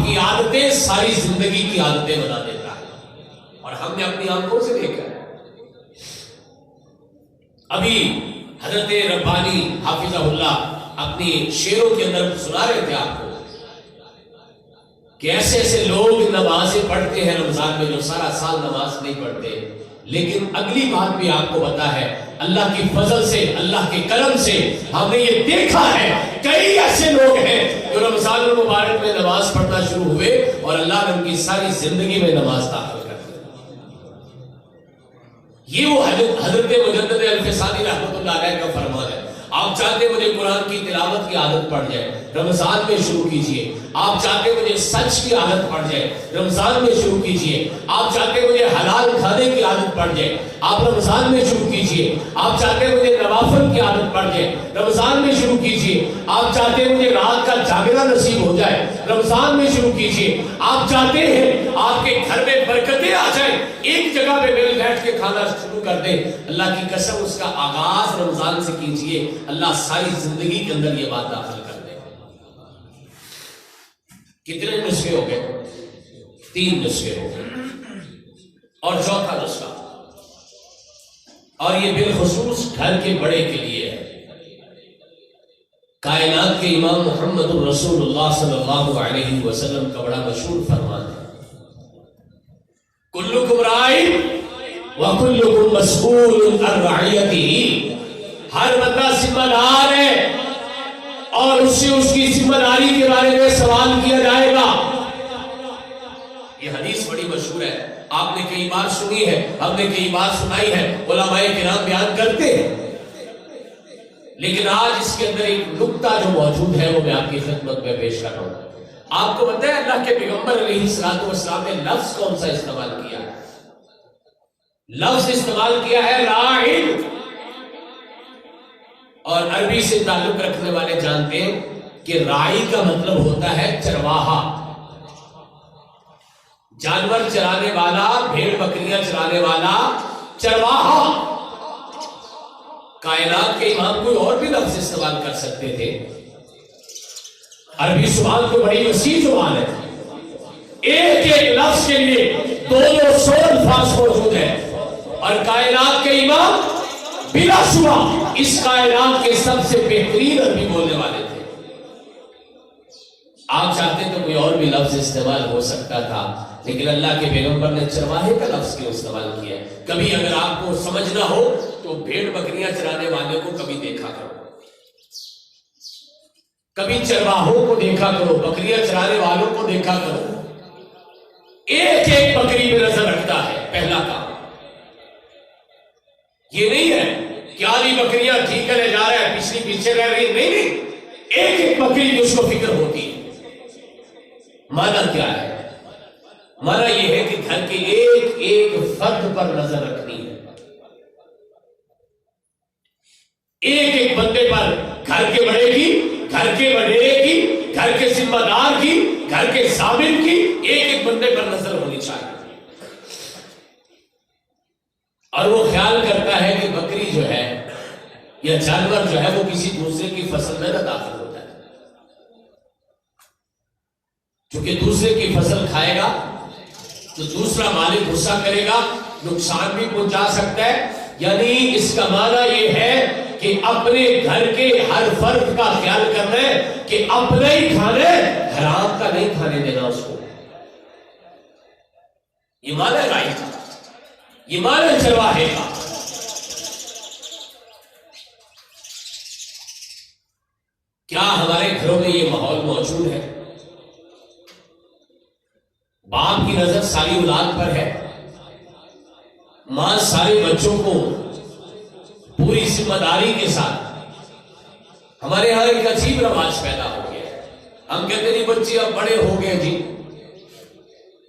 کی عادتیں ساری زندگی کی عادتیں بنا دیتا ہے، اور ہم نے اپنی آنکھوں سے دیکھا ہے۔ ابھی حضرت ربانی حافظہ اللہ اپنی شعروں کے اندر سنا رہے تھے آپ کو کہ ایسے ایسے لوگ نمازیں پڑھتے ہیں رمضان میں جو سارا سال نماز نہیں پڑھتے، لیکن اگلی بات بھی آپ کو پتا ہے، اللہ کی فضل سے، اللہ کے کرم سے ہم نے یہ دیکھا ہے کئی ایسے لوگ ہیں جو رمضان المبارک میں نماز پڑھنا شروع ہوئے اور اللہ نے ان کی ساری زندگی میں نماز داخل کر دی۔ یہ وہ حضرت مجدد الفسانی رحمۃ اللہ علیہ کا فرمان ہے۔ آپ چاہتے مجھے قرآن کی تلاوت کی عادت پڑ جائے، رمضان میں شروع کیجئے۔ آپ چاہتے مجھے سچ کی عادت پڑ جائے، رمضان میں شروع کیجئے۔ آپ چاہتے مجھے حلال کھانے کی عادت پڑ جائے، آپ رمضان میں شروع کیجئے۔ آپ چاہتے مجھے نوافل کی عادت پڑ جائے، رمضان میں شروع کیجئے۔ آپ چاہتے مجھے رات کا جاگنا نصیب ہو جائے، رمضان میں شروع کیجئے۔ آپ چاہتے ہیں آپ کے گھر میں برکتیں آ جائیں، ایک جگہ پہ مل بیٹھ کے کھانا شروع کر دیں، اللہ کی قسم اس کا آغاز رمضان سے کیجئے، اللہ ساری زندگی کے اندر یہ بات داخل کر دے۔ کتنے نسخے ہو گئے؟ 3 نسخے ہو گئے، اور چوتھا نسخہ، اور یہ بالخصوص گھر کے بڑے کے لیے ہے۔ کائنات کے امام محمد الرسول اللہ صلی اللہ علیہ وسلم کا بڑا مشہور فرمان ہے، کلکم راعٍ وکلکم مسئول عن رعیتہ، ہر بندہ ذمہ دار ہے اور اس سے اس کی ذمہ داری کے بارے میں سوال کیا جائے گا۔ یہ حدیث بڑی مشہور ہے، آپ نے کئی بار سنی ہے، ہم نے کئی بار سنائی ہے، علماء کرام بیان کرتے ہیں، لیکن آج اس کے اندر ایک نکتہ جو موجود ہے وہ میں آپ کی خدمت میں پیش کر رہا ہوں۔ آپ کو پتہ ہے اللہ کے پیغمبر علیہ السلام نے لفظ کون سا استعمال کیا ہے؟ لفظ استعمال کیا ہے راعٍ، اور عربی سے تعلق رکھنے والے جانتے ہیں کہ راعی کا مطلب ہوتا ہے چرواہا، جانور چرانے والا، بھیڑ بکریاں چرانے والا چرواہا۔ کائنات کے امام کوئی اور بھی لفظ استعمال کر سکتے تھے، عربی زبان تو بڑی وسیع زبان ہے، ایک ایک لفظ کے لیے 200 الفاظ موجود ہیں، اور کائنات کے امام بلا شبہ اس کائنات کے سب سے بہترین عربی بولنے والے تھے۔ آپ چاہتے تو کوئی اور بھی لفظ استعمال ہو سکتا تھا، لیکن اللہ کے پیغمبر نے چرواہے کا لفظ کیوں استعمال کیا ہے؟ کبھی اگر آپ کو سمجھنا ہو تو بھیڑ بکریاں چرانے والے کو کبھی دیکھا کرو، کبھی چرواہوں کو دیکھا کرو، بکریاں چرانے والوں کو دیکھا کرو، ایک ایک بکری پہ نظر رکھتا ہے۔ پہلا کام یہ نہیں ہے کہ آدھی بکریاں ٹھیک کرے جا رہا ہے، پچھلی پیچھے رہ رہی ہے، نہیں، ایک ایک بکری کی اس کو فکر ہوتی ہے۔ معنی کیا ہے؟ معنی یہ ہے کہ گھر کے ایک ایک فرد پر نظر رکھنی ہے، ایک ایک بندے پر، گھر کے بڑے کی، گھر کے وڈیرے کی، گھر کے ذمہ دار کی، گھر کے ضامن کی، ایک ایک بندے پر نظر ہونی چاہیے، اور وہ خیال کرتا ہے کہ بکری جو ہے یا جانور جو ہے وہ کسی دوسرے کی فصل میں نہ داخل ہوتا ہے، چونکہ دوسرے کی فصل کھائے گا تو دوسرا مالک غصہ کرے گا، نقصان بھی پہنچا سکتا ہے۔ یعنی اس کا معنی یہ ہے کہ اپنے گھر کے ہر فرد کا خیال کرنا ہے کہ اپنے ہی کھانے، حرام کا نہیں کھانے دینا اس کو۔ یہ معنی رائی کا، یہ معنی چرواہے کا۔ کیا ہمارے گھروں میں یہ ماحول موجود ہے؟ باپ کی نظر ساری اولاد پر ہے، ماں سارے بچوں کو پوری ذمہ داری کے ساتھ۔ ہمارے یہاں ایک عجیب رواج پیدا ہو گیا ہے، ہم کہتے نہیں بچے اب بڑے ہو گئے جی،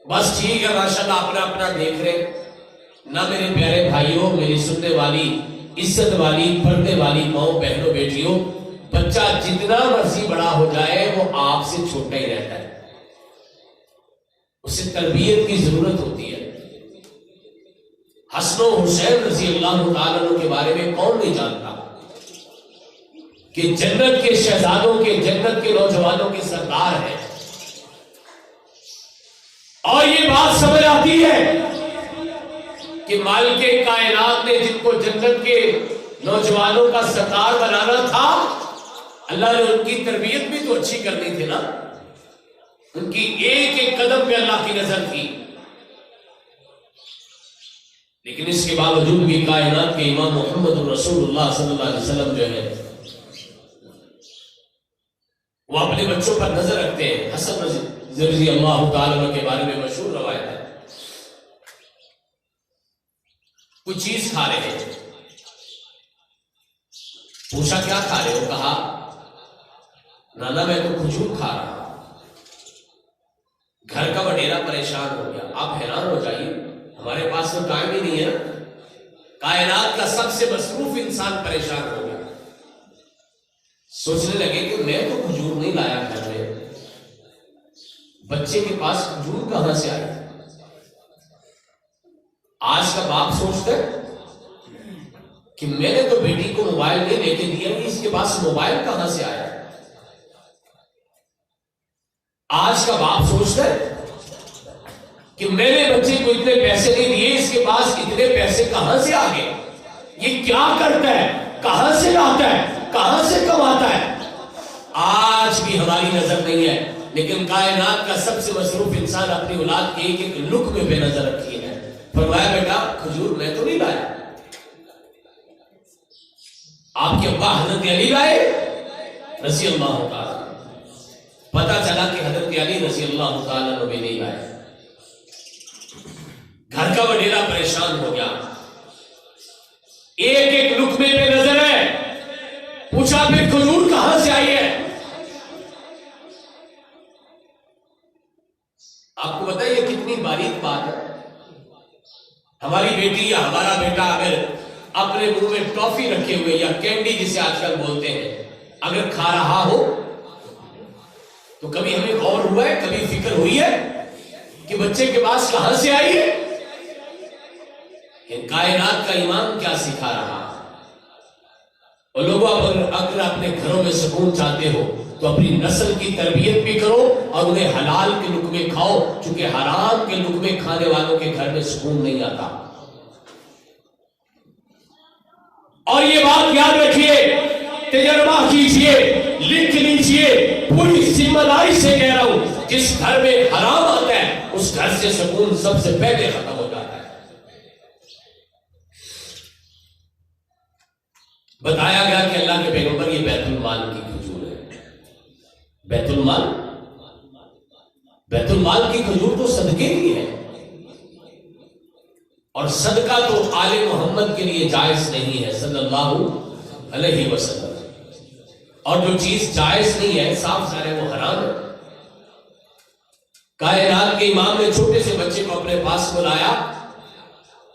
بس ٹھیک ہے ماشاءاللہ اپنا اپنا دیکھ رہے۔ نہ میرے پیارے بھائیوں، میری سننے والی، عزت والی، پردے والی ماؤں، بہنوں، بیٹیوں، بچہ جتنا مرضی بڑا ہو جائے وہ آپ سے چھوٹا ہی رہتا ہے، اسے تربیت کی ضرورت ہوتی ہے۔ حسن و حسین رضی اللہ تعالیٰ عنہ کے بارے میں کون نہیں جانتا کہ جنت کے شہزادوں کے، جنت کے نوجوانوں کے سردار ہیں۔ اور یہ بات سمجھ آتی ہے کہ مالک کائنات نے جن کو جنت کے نوجوانوں کا سردار بنانا تھا، اللہ نے ان کی تربیت بھی تو اچھی کرنی تھی نا، ان کی ایک ایک قدم پہ اللہ کی نظر تھی، لیکن اس کے باوجود بھی کائنات کے امام محمد رسول اللہ صلی اللہ علیہ وسلم جو ہے وہ اپنے بچوں پر نظر رکھتے ہیں۔ حسن رضی اللہ تعالیٰ کے بارے میں مشہور روایت ہے، کچھ چیز کھا رہے ہیں، پوچھا کیا کھا رہے ہو؟ کہا نانا میں تو کھجور کھا رہا ہوں۔ گھر کا وڈیرا پریشان ہو گیا۔ آپ حیران ہو جائیے، ہمارے پاس تو ٹائم ہی نہیں ہے، کائنات کا سب سے مصروف انسان پریشان ہو گیا، سوچنے لگے کہ میں تو کھجور نہیں لایا گھر میں، بچے کے پاس کھجور کہاں سے آئی؟ آج کا باپ سوچتا ہے کہ میں نے تو بیٹی کو موبائل نہیں لے کے دیا، کہ اس کے پاس موبائل کہاں سے آیا؟ آج کا باپ سوچتا ہے کہ میں نے بچے کو اتنے پیسے نہیں دیے، اس کے پاس اتنے پیسے کہاں سے آ گئے؟ یہ کیا کرتا ہے؟ کہاں سے لاتا ہے؟ کہاں سے کماتا ہے؟ آج بھی ہماری نظر نہیں ہے، لیکن کائنات کا سب سے مصروف انسان اپنی اولاد کے ایک ایک لقمے پہ نظر رکھی ہے۔ فرمایا بیٹا کھجور میں تو نہیں لایا، آپ کے ابا حضرت علی لائے رضی اللہ تعالیٰ۔ پتا چلا کہ حضرت علی رضی اللہ تعالیٰ بھی نہیں لائے۔ گھر کا وڈیرا پریشان ہو گیا، ایک ایک لقمے پہ نظر ہے، پوچھا پھر کھجور کہاں سے آئی ہے؟ آپ کو پتا ہے یہ کتنی باریک بات ہے؟ ہماری بیٹی یا ہمارا بیٹا اگر اپنے منہ میں ٹافی رکھے ہوئے یا کینڈی جسے آج کل بولتے ہیں اگر کھا رہا ہو تو کبھی ہمیں غور ہوا ہے، کبھی فکر ہوئی ہے کہ بچے کے پاس کہاں سے آئی ہے؟ کہ کائنات کا امام کیا سکھا رہا؟ اور لوگوں اگر اپنے گھروں میں سکون چاہتے ہو تو اپنی نسل کی تربیت بھی کرو اور انہیں حلال کے لقمے کھاؤ، چونکہ حرام کے لقمے کھانے والوں کے گھر میں سکون نہیں آتا۔ اور یہ بات یاد رکھیے، تجربہ کیجئے، لکھ لیجئے، پوری ذمہ داری سے کہہ رہا ہوں، جس گھر میں حرام آتا ہے اس گھر سے سکون سب سے پہلے ختم ہو جاتا ہے۔ بتایا گیا کہ اللہ کے پیغمبر یہ بیت المال کی کھجور ہے۔ بیت المال کی کھجور تو صدقے کی ہے، اور صدقہ تو آل محمد کے لیے جائز نہیں ہے صلی اللہ علیہ وسلم، اور جو چیز جائز نہیں ہے صاف ظاہر ہے وہ حرام ہے۔ کائنات کے امام نے چھوٹے سے بچے کو اپنے پاس بلایا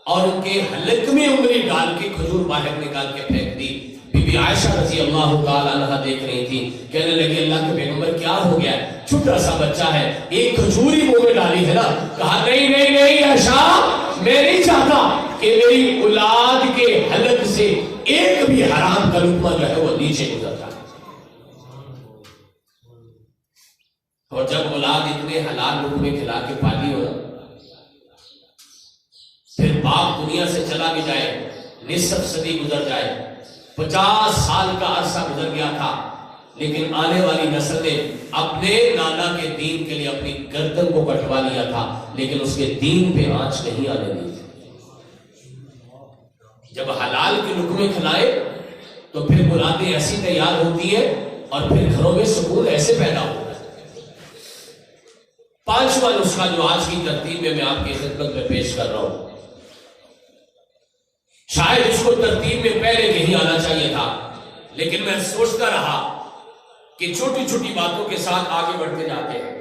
اور ان کے حلق میں انگلی ڈال کے کھجور باہر نکال کے پھینک دی۔ بی بی عائشہ رضی اللہ تعالیٰ عنہ دیکھ رہی تھی، کہنے لگی اللہ کے پیغمبر کیا ہو گیا؟ چھوٹا سا بچہ ہے، ایک کھجور ہی منہ میں ڈالی ہے نا۔ کہا نہیں نہیں نہیں عائشہ، میں نہیں چاہتا کہ میری اولاد کے حلق سے ایک بھی حرام کا لقمہ جو ہے وہ نیچے گزر جائے۔ اور جب اولاد اتنے حلال لقمے کھلا کے پالی ہو، پھر باپ دنیا سے چلا بھی جائے، نصف صدی گزر جائے، 50 سال کا عرصہ گزر گیا تھا، لیکن آنے والی نسل نے اپنے نانا کے دین کے لیے اپنی گردن کو کٹوا لیا تھا، لیکن اس کے دین پہ آنچ نہیں آنے دی۔ جب حلال کے لقمے کھلائے تو پھر اولادیں ایسی تیار ہوتی ہیں اور پھر گھروں میں سکون ایسے پیدا ہوتا ہے۔ پانچواں نسخہ جو آج کی ترتیب میں آپ کی خدمت میں پیش کر رہا ہوں، شاید اس کو ترتیب میں پہلے نہیں آنا چاہیے تھا، لیکن میں سوچتا رہا کہ چھوٹی چھوٹی باتوں کے ساتھ آگے بڑھتے جاتے ہیں۔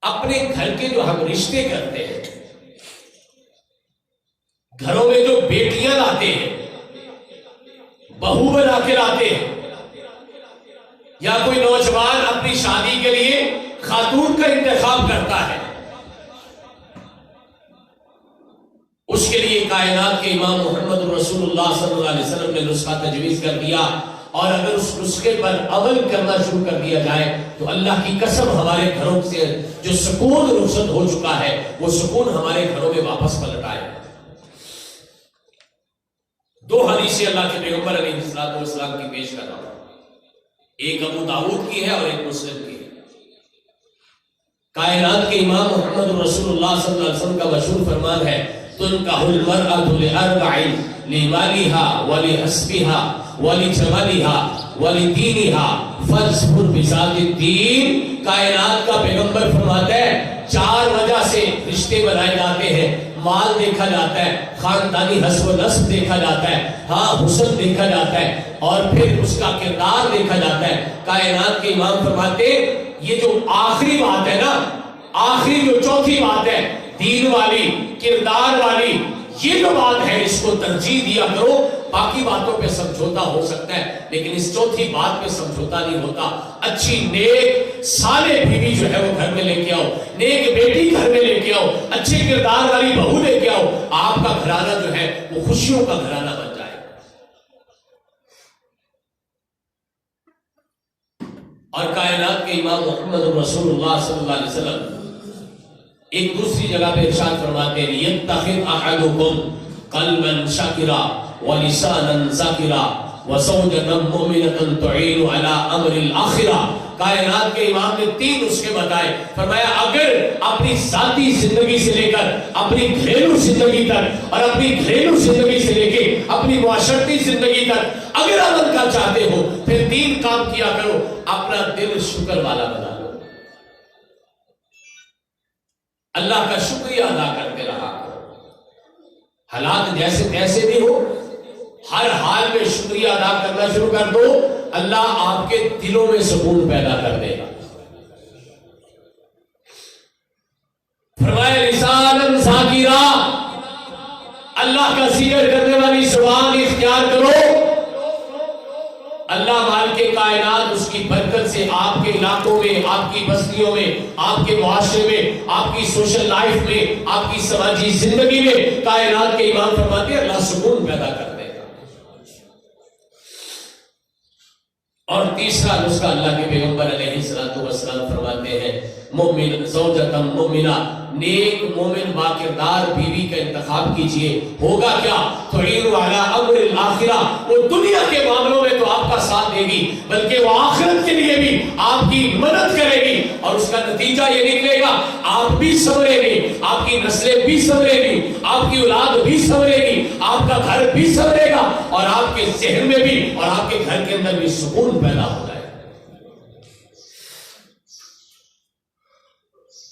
اپنے گھر کے جو ہم رشتے کرتے ہیں، گھروں میں جو بیٹیاں لاتے ہیں، بہو بنا کے لاتے ہیں، یا کوئی نوجوان اپنی شادی کے لیے خاتون کا انتخاب کرتا ہے، اس کے لیے کائنات کے امام محمد رسول اللہ صلی اللہ علیہ وسلم نے نسخہ تجویز کر دیا۔ اور اگر اس نسخے پر عمل کرنا شروع کر دیا جائے تو اللہ کی قسم ہمارے گھروں سے جو سکون رخصت ہو چکا ہے وہ سکون ہمارے گھروں میں واپس پلٹ آئے. دو حدیثیں اللہ کے پیغمبر علیہ السلام کی پیش کر رہا ہوں. ایک ابو داؤد کی ہے اور ایک مسلم کی ہے. کائنات کے امام محمد رسول اللہ صلی اللہ علیہ وسلم کا مشہور فرمان ہے تنکح المرأة لأربع لمالها ولحسبها ولجمالها ولدینها فاصبر بذات الدین. کائنات کا پیغمبر فرماتا ہے 4 وجہ سے رشتے بنائے جاتے ہیں. مال دیکھا جاتا ہے, خاندانی حسب و نسب دیکھا جاتا ہے, ہاں حسن دیکھا جاتا ہے, اور پھر اس کا کردار دیکھا جاتا ہے. کائنات کے امام فرماتے یہ جو آخری بات ہے نا, آخری جو چوتھی بات ہے دین والی, کردار والی, یہ جو بات ہے اس کو ترجیح دیا کرو. باقی باتوں پہ سمجھوتا ہو سکتا ہے لیکن اس چوتھی بات پہ سمجھوتا نہیں ہوتا. اچھی نیک صالح بیوی جو ہے وہ گھر میں لے کے آؤ, نیک بیٹی گھر میں لے کے آؤ, اچھے کردار والی بہو لے کے آؤ. آپ کا گھرانہ جو ہے وہ خوشیوں کا گھرانہ بن جائے. اور کائنات کے امام محمد رسول اللہ صلی اللہ علیہ وسلم ایک دوسری جگہ پہ ارشاد فرماتے ہیں یتخذ احدکم قلبا شاکرا ولسانا ذاکرا وزوجة مؤمنة تعین علی امر الاخرہ. کائنات کے امام نے 3 نسخے بتائے. فرمایا اگر اپنی ذاتی زندگی سے لے کر اپنی گھریلو زندگی تک اور اپنی گھریلو زندگی سے لے کے اپنی معاشرتی زندگی تک اگر عمل کا چاہتے ہو پھر 3 کام کیا کرو. اپنا دل شکر والا بنا لو, اللہ کا شکریہ ادا کرتے رہا کرو. حالات جیسے تیسے بھی ہو ہر حال میں شکریہ ادا کرنا شروع کر دو, اللہ آپ کے دلوں میں سکون پیدا کر دے گا. فرمایا لسانا ذاکرا, اللہ کا ذکر کرنے والی زبان اختیار کرو. اللہ مالک کائنات اس کی برکت سے آپ کے علاقوں میں, آپ کی بستیوں میں, آپ کے معاشرے میں, آپ کی سوشل لائف میں, آپ کی سماجی زندگی میں کائنات کے امام فرماتے ہیں اللہ سکون پیدا کر دے گا. اور تیسرا نسخہ اللہ کے پیغمبر علیہ السلام فرماتے ہیں مومن زوجۃ مومنہ, نیک مومن باکردار بیوی کا انتخاب کیجئے. ہوگا کیا تعین علی امر الاخرہ, وہ دنیا کے معاملوں میں تو آپ کا ساتھ دے گی بلکہ وہ آخرت کے لیے بھی آپ کی مدد کرے گی. اور اس کا نتیجہ یہ نکلے گا آپ بھی سنورے گی, آپ کی نسلیں بھی سنورے گی, آپ کی اولاد بھی سنورے گی, آپ کا گھر بھی سنورے گا, اور آپ کے ذہن میں بھی اور آپ کے گھر کے اندر بھی سکون پیدا ہو جائے.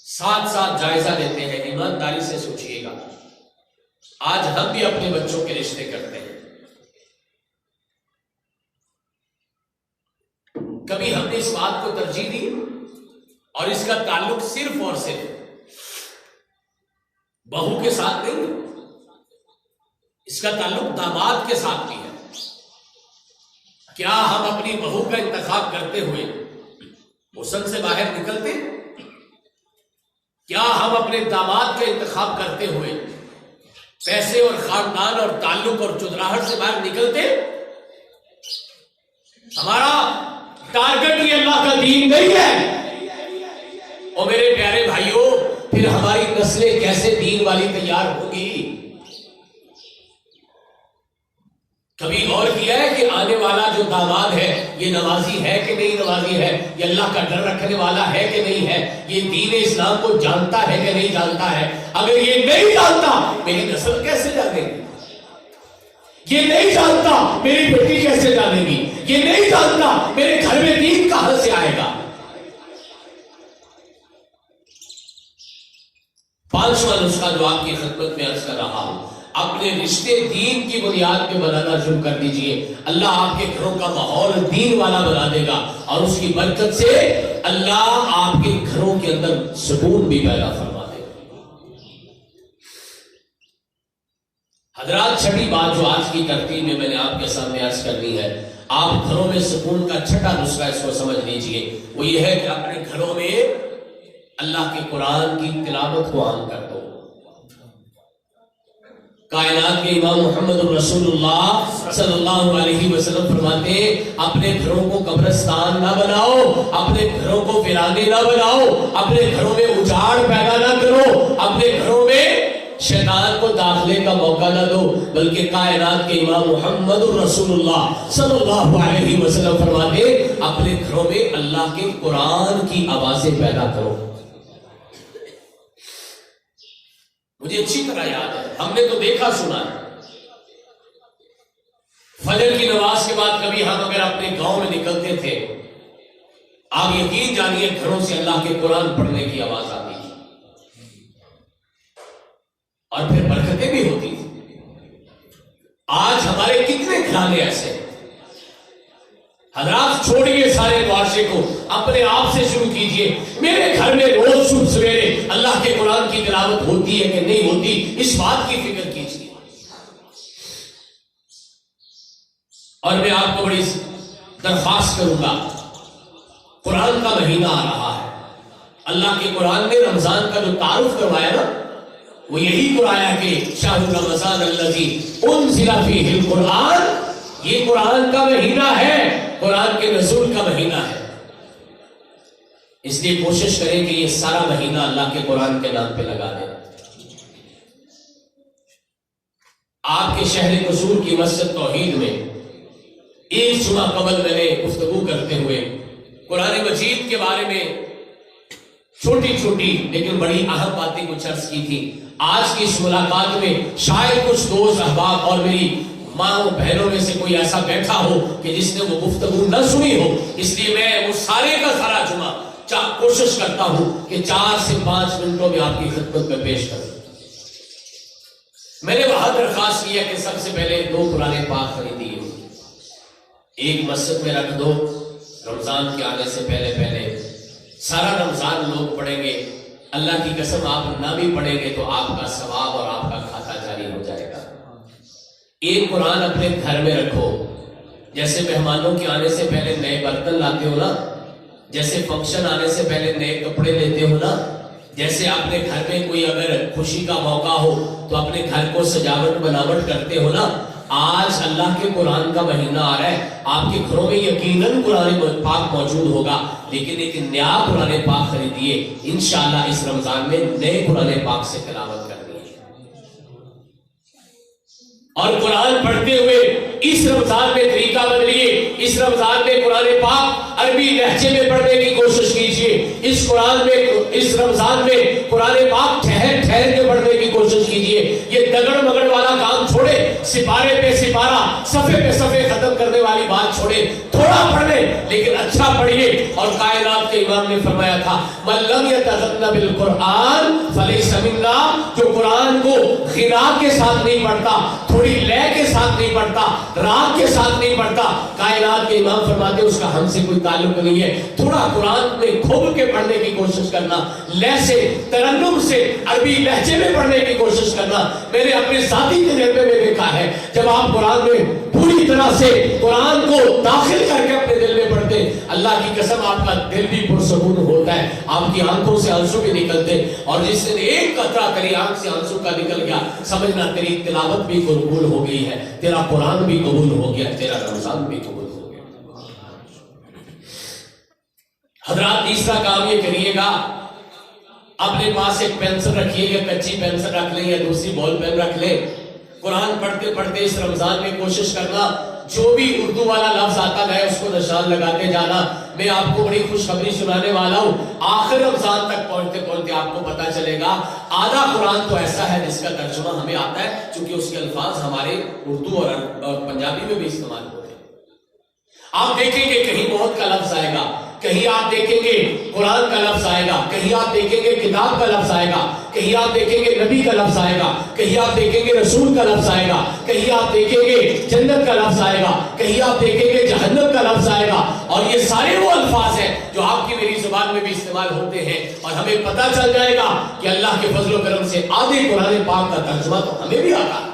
ساتھ ساتھ جائزہ لیتے ہیں, ایمانداری سے سوچئے گا. آج ہم بھی اپنے بچوں کے رشتے کرتے ہیں, کبھی ہم نے اس بات کو ترجیح دی اور اس کا تعلق صرف اور صرف بہو کے ساتھ نہیں, اس کا تعلق داماد کے ساتھ بھی ہے. کیا ہم اپنی بہو کا انتخاب کرتے ہوئے حسن سے باہر نکلتے؟ کیا ہم اپنے داماد کا انتخاب کرتے ہوئے پیسے اور خاندان اور تعلق اور چودراہٹ سے باہر نکلتے؟ ہمارا ٹارگٹ یہ اللہ کا دین نہیں ہے. اور میرے پیارے بھائیوں پھر ہماری نسلیں کیسے دین والی تیار ہوگی؟ کبھی غور کیا ہے کہ آنے والا جو داماد ہے یہ نمازی ہے کہ نہیں نمازی ہے, یہ اللہ کا ڈر رکھنے والا ہے کہ نہیں ہے, یہ دین اسلام کو جانتا ہے کہ نہیں جانتا ہے؟ اگر یہ نہیں جانتا میری نسل کیسے جانے گی؟ یہ نہیں جانتا میری بیٹی کیسے جانے گی؟ یہ نہیں جانتا میرے گھر میں دین کہاں سے آئے گا؟ 5واں نسخہ جو آپ کی خدمت میں عرض کر رہا ہوں, اپنے رشتے دین کی بنیاد پہ بنانا شروع کر دیجئے. اللہ آپ کے گھروں کا ماحول دین والا بنا دے گا اور اس کی برکت سے اللہ آپ کے گھروں کے اندر سکون بھی پیدا فرما دے گا. حضرات چھٹی بات جو آج کی ترتیب میں نے آپ کے سامنے عرض کرنی ہے, آپ گھروں میں سکون کا چھٹا نسخہ اس کو سمجھ لیجئے. وہ یہ ہے کہ اپنے گھروں میں اللہ کے قرآن کی تلاوت کو عام کر دو. کائنات کے امام محمد رسولullah صلی اللہ علیہ وسلم فرماتے ہیں اپنے گھروں کو قبرستان نہ بناؤ، اپنے گھروں کو ویرانے نہ بناؤ، اپنے گھروں میں اجاڑ پیدا نہ کرو، اپنے گھروں میں شیطان کو داخلے کا موقع نہ دو، بلکہ کائنات کے امام محمد رسولullah صلی اللہ علیہ وسلم فرماتے ہیں اپنے گھروں میں اللہ کے قرآن کی آوازیں پیدا کرو۔ مجھے اچھی طرح یاد ہے، ہم نے تو دیکھا سنا ہے، فجر کی نماز کے بعد کبھی ہم اگر اپنے گاؤں میں نکلتے تھے، آپ یقین جانیے گھروں سے اللہ کے قرآن پڑھنے کی آواز آتی تھی اور پھر برکتیں بھی ہوتی تھی۔ آج ہمارے کتنے گھرانے ایسے ہیں؟ حضرات چھوڑیے سارے معاشرے کو، اپنے آپ سے شروع کیجئے۔ میرے گھر میں روز صبح سویرے اللہ کے قرآن کی تلاوت ہوتی ہے کہ نہیں ہوتی، اس بات کی فکر کیجئے۔ اور میں آپ کو بڑی درخواست کروں گا، قرآن کا مہینہ آ رہا ہے، اللہ کے قرآن نے رمضان کا جو تعارف کروایا نا، وہ یہی کرایا کہ شہر رمضان الذی انزل فیہ القرآن، یہ قرآن کا مہینہ ہے، قرآن کے نزول کا مہینہ ہے۔ اس لیے کوشش کریں کہ یہ سارا مہینہ اللہ کے قرآن کے نام پہ لگا دیں۔ آپ کے شہر قصور کی مسجد توحید میں ایک جمعہ قبل میں نے گفتگو کرتے ہوئے قرآن مجید کے بارے میں چھوٹی چھوٹی لیکن بڑی اہم باتیں کچھ عرض کی تھی۔ آج کی اس ملاقات میں شاید کچھ دوست احباب اور میری ماں و بہنوں میں سے کوئی ایسا بیٹھا ہو کہ جس نے وہ گفتگو نہ سنی ہو، اس لیے میں وہ سارے کا سارا جمعہ کوشش کرتا ہوں کہ 4 سے 5 منٹوں میں آپ کی خدمت میں پیش کروں۔ میں نے وہاں درخواست کیا کہ سب سے پہلے 2 قرآن پاک خریدیے، ایک مسجد میں رکھ دو، رمضان کے آنے سے پہلے پہلے سارا رمضان لوگ پڑھیں گے، اللہ کی قسم آپ نہ بھی پڑھیں گے تو آپ کا ثواب اور آپ کا کھاتا جاری ہو جائے گا۔ ایک قرآن اپنے گھر میں رکھو، جیسے مہمانوں کے آنے سے پہلے نئے برتن لاتے ہو نا، جیسے فنکشن آنے سے پہلے نئے کپڑے لیتے ہو نا، جیسے اپنے گھر میں کوئی اگر خوشی کا موقع ہو تو اپنے گھر کو سجاوٹ بناوٹ کرتے ہو نا، آج اللہ کے قرآن کا مہینہ آ رہا ہے، آپ کے گھروں میں یقیناً قرآن پاک موجود ہوگا، لیکن ایک نیا قرآن پاک خریدیے، انشاءاللہ اس رمضان میں نئے قرآن پاک سے تلاوت کرنی ہے۔ اور قرآن پڑھتے ہوئے اس رمضان میں طریقہ بدلیے، اس رمضان میں قرآن پاک عربی لہجے میں پڑھنے کی کوشش کیجیے، اس رمضان میں قرآن پاک ٹھہر ٹھہر کے پڑھنے کی کوشش کیجیے۔ یہ دگڑ مگڑ والا کام چھوڑے، سپارے پہ سپارہ، صفحے پہ صفحے ختم کرنے والی بات چھوڑے، تھوڑا پڑھنے لیکن اچھا پڑھیے۔ اور کائنات کے امام نے فرمایا تھا من لم یتغن بالقرآن فلیس منا، جو قرآن کو غنا کے ساتھ نہیں پڑھتا، تھوڑی لے کے ساتھ نہیں پڑھتا، راگ کے ساتھ نہیں پڑھتا، کائنات کے امام فرماتے اس کا ہم سے کوئی تعلق نہیں ہے۔ تھوڑا قرآن میں کھول کے پڑھنے کی کوشش کرنا، لے سے، ترنم سے، عربی لہجے میں پڑھنے کی کوشش کرنا۔ میں نے اپنے ذاتی تجربے میں دیکھا ہے جب آپ قرآن میں پوری طرح سے قرآن کو داخل کر کے اپنے دل میں پڑھتے، اللہ کی قسم آپ کا دل بھی پرسکون ہوتا ہے، آپ کی آنکھوں سے آنسو بھی نکلتے، اور جس دن ایک قطرہ تیری آنکھ سے آنسو کا نکل گیا، سمجھنا تیری تلاوت بھی قبول ہو گئی ہے، تیرا قرآن بھی قبول ہو گیا، تیرا رمضان بھی قبول ہو گیا۔ حضرات تیسرا کام یہ کریے گا، اپنے پاس ایک پینسل رکھیے، یا کچی پینسل رکھ لیں یا دوسری بال پین رکھ لیں، قرآن پڑھتے پڑھتے اس رمضان میں کوشش کرنا جو بھی اردو والا لفظ آتا ہے اس کو نشان لگاتے جانا۔ میں آپ کو بڑی خوشخبری سنانے والا ہوں، آخر رمضان تک پہنچتے پہنچتے آپ کو پتا چلے گا آدھا قرآن تو ایسا ہے جس کا ترجمہ ہمیں آتا ہے، چونکہ اس کے الفاظ ہمارے اردو اور پنجابی میں بھی استعمال ہوتے ہیں۔ آپ دیکھیں گے کہیں موت کا لفظ آئے گا، کہیں آپ دیکھیں گے قرآن کا لفظ آئے گا، کہیں آپ دیکھیں گے کتاب کا لفظ آئے گا، کہیں آپ دیکھیں گے نبی کا لفظ آئے گا، کہیں آپ دیکھیں گے رسول کا لفظ آئے گا، کہیں آپ دیکھیں گے جنت کا لفظ آئے گا، کہیں آپ دیکھیں گے جہنم کا لفظ آئے گا۔ اور یہ سارے وہ الفاظ ہیں جو آپ کی میری زبان میں بھی استعمال ہوتے ہیں، اور ہمیں پتہ چل جائے گا کہ اللہ کے فضل و کرم سے آدھے قرآن پاک کا ترجمہ تو ہمیں بھی آتا ہے۔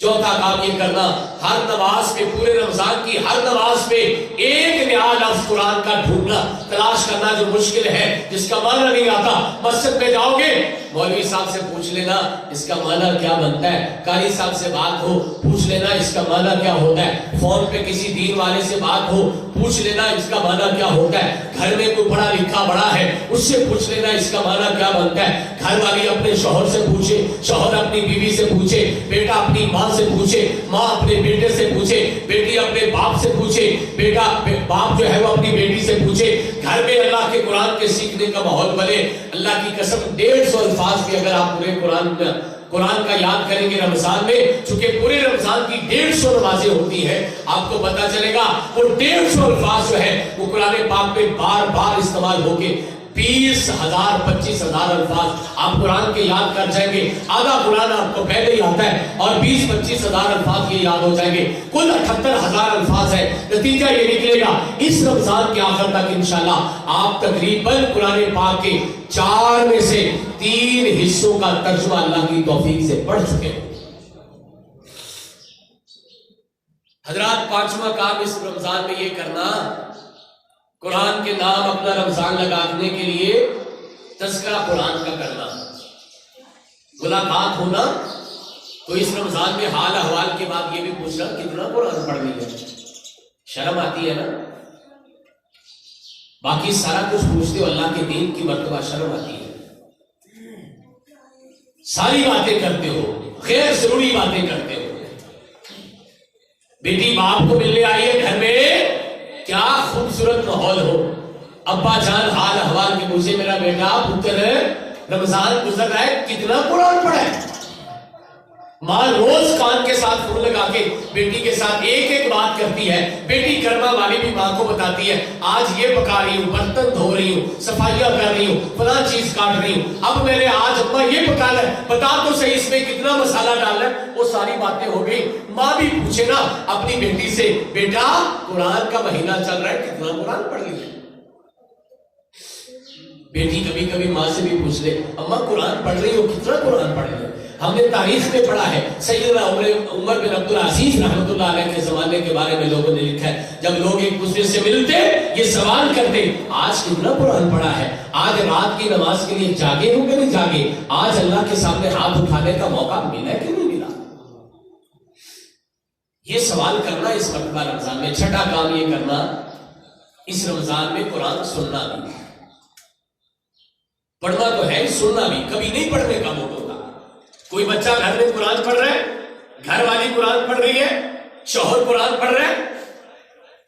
چوتھا کام یہ کرنا، ہر نماز پہ، پورے رمضان کی ہر نماز پہ ایک نیا لفظ قرآن کا ڈھونڈنا تلاش کرنا جو مشکل ہے، جس کا معنی نہیں آتا، مسجد میں جاؤ گے مولوی صاحب سے پوچھ لینا اس کا معنی کیا بنتا ہے، قاری صاحب سے بات ہو پوچھ لینا اس کا معنی کیا ہوتا ہے، فون پہ کسی دین والے سے بات ہو پوچھ لینا اس کا معنی کیا ہوتا ہے، گھر میں کوئی پڑھا لکھا بڑا ہے اس سے پوچھ لینا اس کا معنی کیا بنتا ہے، گھر والی اپنے شوہر سے پوچھے، شوہر اپنی بیوی سے پوچھے، بیٹا اپنی ماں سے پوچھے، ماں اپنے بیٹے سے پوچھے، بیٹی اپنے باپ سے پوچھے، بیٹا باپ جو ہے وہ اپنی بیٹی سے پوچھے، گھر میں اللہ کے قرآن کے سیکھنے کا ماحول بنے۔ اللہ کی قسم 150 الفاظ بھی اگر آپ پورے قرآن کا یاد کریں گے رمضان میں، چونکہ پورے رمضان کی 150 نمازیں ہوتی ہیں، آپ کو پتا چلے گا وہ 150 الفاظ جو ہے وہ قرآن پاک میں بار بار استعمال ہو کے 20,000 25,000 الفاظ آپ قرآن کے یاد کر جائیں گے۔ آدھا قرآن آپ کو پہلے ہی آتا ہے اور 20-25,000 الفاظ یہ یاد ہو جائیں گے، کل 78,000 الفاظ ہے۔ نتیجہ یہ نکلے گا اس رمضان کے آخر تک انشاءاللہ آپ تقریباً قرآن پاک کے 4 میں سے 3 حصوں کا ترجمہ اللہ کی توفیق سے پڑھ چکے ہیں۔ حضرات 5واں کام اس رمضان میں یہ کرنا، قرآن کے نام اپنا رمضان لگانے کے لیے تذکرہ قرآن کا کرنا، ملاقات ہونا، تو اس رمضان میں حال احوال کے بعد یہ بھی پوچھنا کتنا قرآن پڑھ لی ہے، شرم آتی ہے نا، باقی سارا کچھ پوچھتے ہو اللہ کے دین کی مرتبہ شرم آتی ہے، ساری باتیں کرتے ہو، غیر ضروری باتیں کرتے ہو۔ بیٹی باپ کو ملنے آئی ہے گھر میں، کیا خوبصورت ماحول ہو، ابا جان حال احوال کے پوچھے میرا بیٹا پتر رمضان گزر رہا ہے کتنا قرآن پڑھا ہے، ماں روز کان کے ساتھ فون لگا کے بیٹی کے ساتھ ایک ایک بات کرتی ہے، بیٹی کرما والی بھی ماں کو بتاتی ہے آج یہ پکا رہی ہوں، برتن دھو رہی ہوں، صفائیاں کر رہی ہوں، فلاں چیز کاٹ رہی ہوں، اب میں نے آج ابا یہ پکانا ہے، بتا تو صحیح اس میں کتنا مسالہ ڈالنا ہے، وہ ساری باتیں ہو گئی۔ ماں بھی پوچھے نا اپنی بیٹی سے بیٹا قرآن کا مہینہ چل رہا ہے کتنا قرآن پڑھ لی ہے، بیٹی کبھی کبھی ماں سے بھی پوچھ لے اماں قرآن پڑھ رہی ہو کتنا قرآن پڑھ رہی ہے۔ ہم نے تاریخ میں پڑھا ہے سیدنا عمر بن عبدالعزیز رحمۃ اللہ علیہ کے زمانے کے بارے میں لوگوں نے لکھا ہے، جب لوگ ایک دوسرے سے ملتے یہ سوال کرتے آج کتنا قرآن پڑھا ہے، آج رات کی نماز کے لیے جاگے ہو کہ نہیں جاگے، آج اللہ کے سامنے ہاتھ اٹھانے کا موقع ملا کہ نہیں ملا، یہ سوال کرنا اس مرتبہ رمضان میں۔ چھٹا کام یہ کرنا اس رمضان میں قرآن سننا بھی، پڑھنا تو ہے سننا بھی، کبھی نہیں پڑھنے کا موقع ہوگا۔ کوئی بچہ گھر میں قرآن پڑھ رہا ہے، گھر والی قرآن پڑھ رہی ہے، شوہر قرآن پڑھ رہا ہے،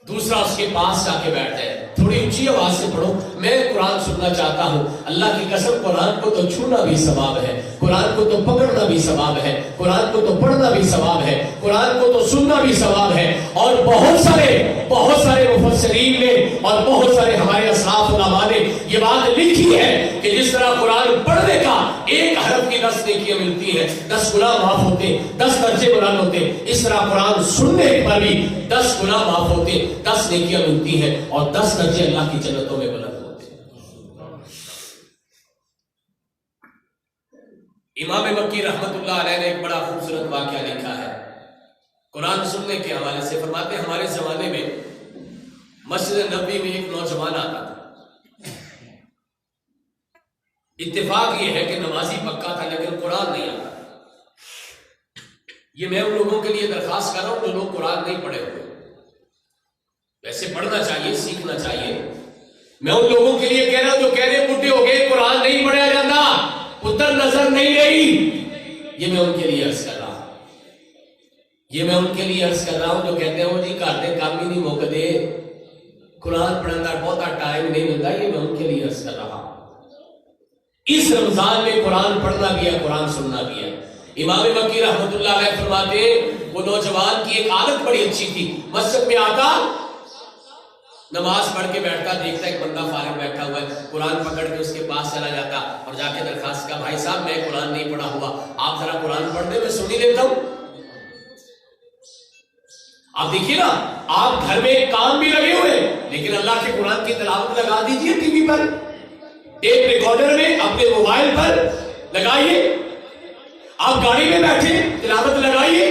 دوسرا اس کے پاس جا کے بیٹھ جائے تھوڑی اونچی آواز سے پڑھو میں قرآن سننا چاہتا ہوں، اللہ کی قسم قرآن کو تو چھونا بھی ثواب ہے، قرآن کو تو پکڑنا بھی ثواب ہے، قرآن کو تو پڑھنا بھی ثواب ہے، قرآن کو تو سننا بھی ثواب ہے۔ اور بہت سارے مفسرین نے اور بہت سارے ہمارے اسلاف علماء نے یہ بات لکھی ہے کہ جس طرح قرآن پڑھنے کا ایک حرف کی 10 نیکیاں ملتی ہے، 10 گناہ معاف ہوتے، 10 درجے بلند ہوتے، اس طرح قرآن سننے پر بھی 10 گناہ معاف ہوتے، 10 نیکیاں ملتی ہیں اور 10 درجے اللہ کی جنتوں میں بلند ہوتے ہیں۔ امام مکی رحمت اللہ علیہ نے ایک بڑا خوبصورت واقعہ لکھا ہے قرآن سننے کے حوالے سے، فرماتے ہیں ہمارے زمانے میں مسجد نبوی میں ایک نوجوان آتا تھا، اتفاق یہ ہے کہ نمازی پکا تھا لیکن قرآن نہیں آتا۔ یہ میں ان لوگوں کے لیے درخواست کر رہا ہوں جو لوگ قرآن نہیں پڑھے ہوئے، ویسے پڑھنا چاہیے، سیکھنا چاہیے، میں ان لوگوں کے لیے کہہ رہا ہوں جو کہہ رہے بڈھے ہو گئے قرآن نہیں پڑھا جاتا، پتر نظر نہیں رہی، یہ میں ان کے لیے عرض کر رہا ہوں، یہ میں ان کے لیے عرض کر رہا ہوں جو کہتے ہیں جی گھر دے کام ہی نہیں مکدے، قرآن پڑھنے کا بہت ٹائم نہیں ملتا، یہ میں ان کے لیے عرض کر رہا ہوں۔ اس رمضان میں قرآن پڑھنا بھی ہے، قرآن سننا بھی ہے۔ امام مکی رحمت اللہ علیہ فرماتے ہیں وہ نوجوان کی ایک عادت بڑی اچھی تھی، مسجد میں آتا نماز پڑھ کے بیٹھتا، دیکھتا ایک بندہ فارغ بیٹھا ہوا ہے، قرآن پکڑ کے اس کے پاس چلا جاتا اور جا کے درخواست کا بھائی صاحب میں قرآن نہیں پڑھا ہوا، آپ ذرا قرآن پڑھ دیں میں سن ہی لیتا ہوں۔ آپ دیکھیے نا آپ گھر میں ایک کام بھی لگے ہوئے لیکن اللہ کے قرآن کی تلاوت لگا دیجئے ٹی وی پر، ٹیپ ریکارڈر میں، اپنے موبائل پر لگائیے، آپ گاڑی میں بیٹھے تلاوت لگائیے،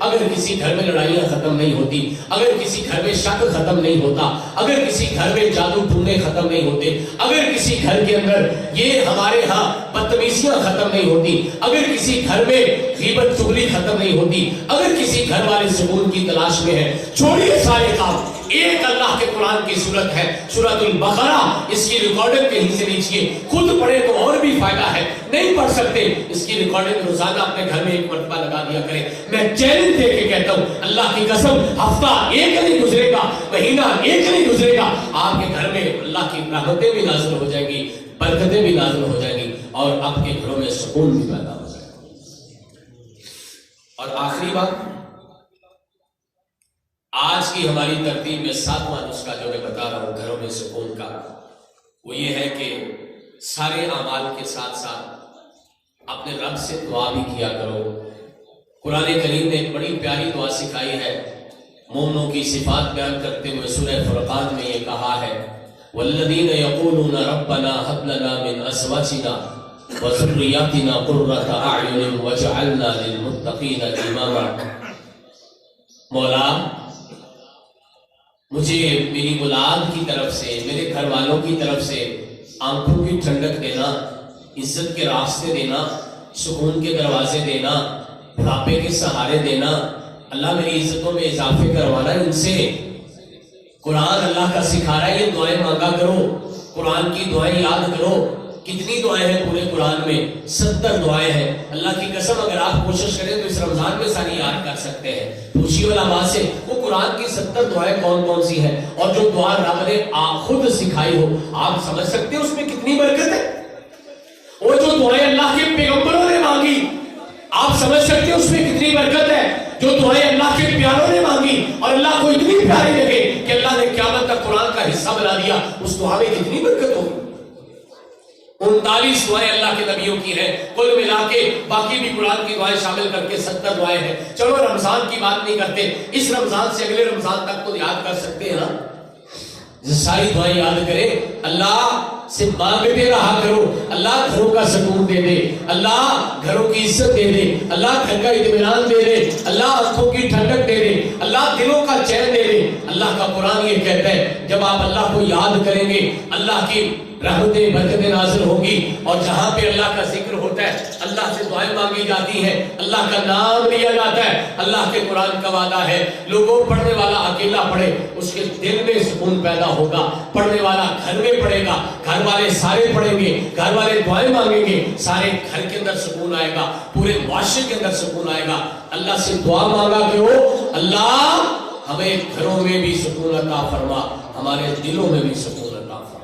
اگر کسی گھر میں لڑائیاں ختم نہیں ہوتی، اگر کسی گھر میں شک ختم نہیں ہوتا، اگر کسی گھر میں جادو ٹونے ختم نہیں ہوتے، اگر کسی گھر کے اندر یہ ہمارے ہاں بدتمیزیاں ختم نہیں ہوتی، اگر کسی گھر میں غیبت چغلی ختم نہیں ہوتی، اگر کسی گھر والے سکون کی تلاش میں ہے، چھوڑیے سارے کام، ایک اللہ کے قرآن کی سورت ہے سورۃ البقرہ، اس کی ریکارڈنگ کہیں سے لیجیے، خود پڑھے تو اور بھی فائدہ ہے، نہیں پڑھ سکتے اس کی ریکارڈنگ روزانہ اپنے گھر میں ایک مرتبہ لگا دیا کریں۔ میں چیلنج دے کے کہتا ہوں، اللہ کی قسم ہفتہ ایک نہیں گزرے گا، مہینہ ایک نہیں گزرے گا، آپ کے گھر میں اللہ کی رحمتیں بھی نازل ہو جائیں گی، برکتیں بھی نازل ہو جائیں گی، اور آپ کے گھروں میں سکون بھی پیدا ہو جائے گا۔ اور آخری بات، آج کی ہماری ترتیب میں 7واں نسخہ جو میں بتا رہا ہوں گھروں میں سکون کا، وہ یہ ہے کہ سارے اعمال کے ساتھ ساتھ اپنے رب سے دعا بھی کیا کرو۔ قرآن کریم نے ایک بڑی پیاری دعا سکھائی ہے، مومنوں کی صفات بیان کرتے ہوئے سورہ فرقان میں یہ کہا ہے، والذین یقولون ربنا هب لنا من ازواجنا وذریاتنا قرۃ اعین واجعلنا للمتقین اماما۔ مولا، مجھے میری اولاد کی طرف سے، میرے گھر والوں کی طرف سے آنکھوں کی ٹھنڈک دینا، عزت کے راستے دینا، سکون کے دروازے دینا، بڑھاپے کے سہارے دینا، اللہ میری عزتوں میں اضافے کروانا ان سے۔ قرآن اللہ کا سکھا رہا ہے، یہ دعائیں مانگا کرو، قرآن کی دعائیں یاد کرو۔ کتنی دعائیں ہیں پورے قرآن میں؟ 70 دعائیں ہیں۔ اللہ کی قسم اگر آپ کوشش کریں تو اس رمضان میں ساری یاد کر سکتے ہیں۔ پوچھیے علماء سے وہ قرآن کی 70 دعائیں کون کون سی ہیں، اور جو دعا رب نے خود سکھائی ہو، آپ سمجھ سکتے ہیں اس میں کتنی برکت ہے؟ وہ جو دعائیں اللہ کے پیغمبروں نے مانگی، آپ سمجھ سکتے ہیں اس میں کتنی برکت ہے؟ جو دعائیں اللہ کے پیاروں نے مانگی اور اللہ کو اتنی پیاری لگے کہ اللہ نے قیامت تک قرآن کا حصہ بنا دیا، اس دعا میں کتنی برکت ہوگی۔ 39 دعائیں اللہ کے نبیوں کی ہیں، کل ملا کے باقی بھی قرآن کی دعائیں شامل کر کے 70 دعائیں ہیں۔ چلو رمضان کی بات نہیں کرتے، اس رمضان سے اگلے رمضان تک تو یاد کر سکتے ہیں نا، ساری دعائیں یاد کریں، اللہ سے مانگتے رہا کرو، اللہ گھروں کا سکون دے دے، اللہ گھروں کی عزت دے دے، اللہ گھر کا اطمینان دے دے، اللہ آنکھوں کی ٹھنڈک دے دے، اللہ دلوں کا چین دے دے۔ اللہ کا قرآن یہ کہتا ہے جب آپ اللہ کو یاد کریں گے، اللہ کی رحمتیں برکتیں نازل ہوگی، اور جہاں پہ اللہ کا ذکر ہوتا ہے، اللہ سے دعائیں مانگی جاتی ہیں، اللہ کا نام لیا جاتا ہے، اللہ کے قرآن کا وعدہ ہے لوگوں پڑھنے والا اکیلا پڑھے اس کے دل میں سکون پیدا ہوگا، پڑھنے والا گھر میں پڑھے گا، گھر والے سارے پڑھیں گے، گھر والے دعائیں مانگیں گے، سارے گھر کے اندر سکون آئے گا، پورے معاشرے کے اندر سکون آئے گا۔ اللہ سے دعا مانگا کرو، اللہ ہمیں گھروں میں بھی سکون عطا فرما، ہمارے دلوں میں بھی سکون عطا فرما۔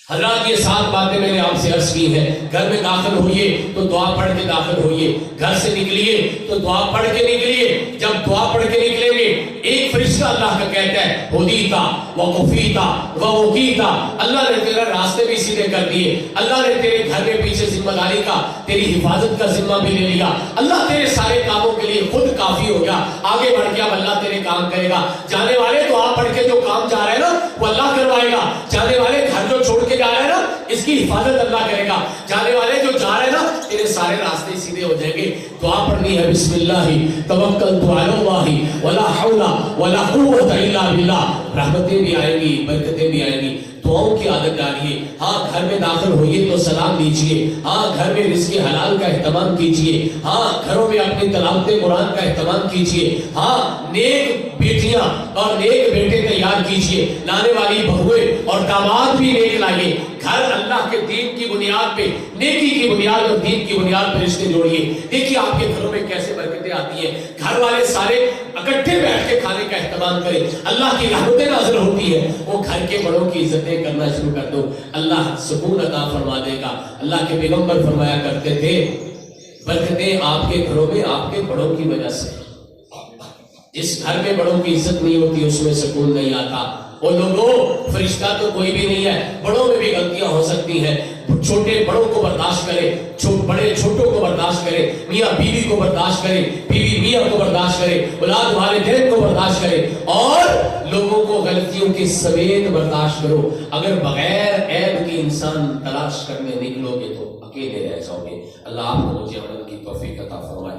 حضرات یہ 7 باتیں میں نے آپ سے عرض کی ہیں۔ گھر میں داخل ہوئیے تو دعا پڑھ کے داخل ہوئیے، گھر سے نکلیے تو دعا پڑھ کے نکلیے۔ جب دعا پڑھ کے نکلیں گے، ایک فرشتہ اللہ کا کہتا ہے ہدیتا وقفیتا ووقیتا، اللہ نے تیرا راستے بھی سیدھے کر دیے، اللہ نے تیرے گھر میں پیچھے ذمہ داری کا، تیری حفاظت کا ذمہ بھی لے لیا، اللہ تیرے سارے کاموں کے لیے خود کافی ہو گیا، آگے بڑھ کے اب اللہ تیرے کام کرے گا۔ جانے والے دعا پڑھ کے جو کام جا رہے ہیں نا وہ اللہ کروائے گا، جانے والے گھر جو چھوڑ کے جا رہے ہیں نا اس کی حفاظت اللہ کرے گا، جانے والے جو جا رہے ہیں نا تیرے سارے راستے سیدھے ہو جائیں گے۔ دعا پڑھنی ہے، بسم اللہ توکلت علی اللہ ولا حول ولا قوت الا باللہ، رحمتیں بھی آئیں گی، برکتیں بھی آئیں گی۔ دعاؤں کی عادت ڈالیے، ہاں گھر میں داخل ہوئیے تو سلام دیجیے، ہاں گھر میں رزق حلال کا اہتمام کیجیے، ہاں گھروں میں اپنی تلاوت قرآن کا اہتمام کیجیے، ہاں نیک بیٹیاں اور نیک بیٹے تیار کیجیے، لانے والی بہویں اور داماد بھی نیک لائیے۔ گھر اللہ کے دین کی بنیاد پہ، نیکی کی بنیاد اور دین کی بنیاد پہ رشتے جوڑیے۔ دیکھیے آپ کے گھروں میں کیسے برکتیں آتی ہیں، گھر والے سارے اکٹھے بیٹھ کے کھانے کا اہتمام کریں، اللہ کی رحمتیں نازل ہوتی ہیں۔ وہ گھر کے بڑوں کی عزتیں کرنا شروع کر دو، اللہ سکون عطا فرما دے گا۔ اللہ کے پیغمبر فرمایا کرتے تھے برکتیں آپ کے گھروں میں آپ کے بڑوں کی وجہ سے، جس گھر میں بڑوں کی عزت نہیں ہوتی اس میں سکون نہیں آتا۔ وہ لوگوں، فرشتہ تو کوئی بھی نہیں ہے، بڑوں میں بھی غلطیاں ہو سکتی ہیں، چھوٹے بڑوں کو برداشت کرے، بڑے چھوٹوں کو برداشت کرے، میاں بیوی کو برداشت کرے، بیوی میاں کو برداشت کرے، اولاد والدین کو برداشت کرے، اور لوگوں کو غلطیوں کے سمیت برداشت کرو۔ اگر بغیر عیب کی انسان تلاش کرنے نکلو گے تو اکیلے رہ جاؤ گے۔ اللہ آپ کو مجھے عمل کی توفیق عطا فرمائے۔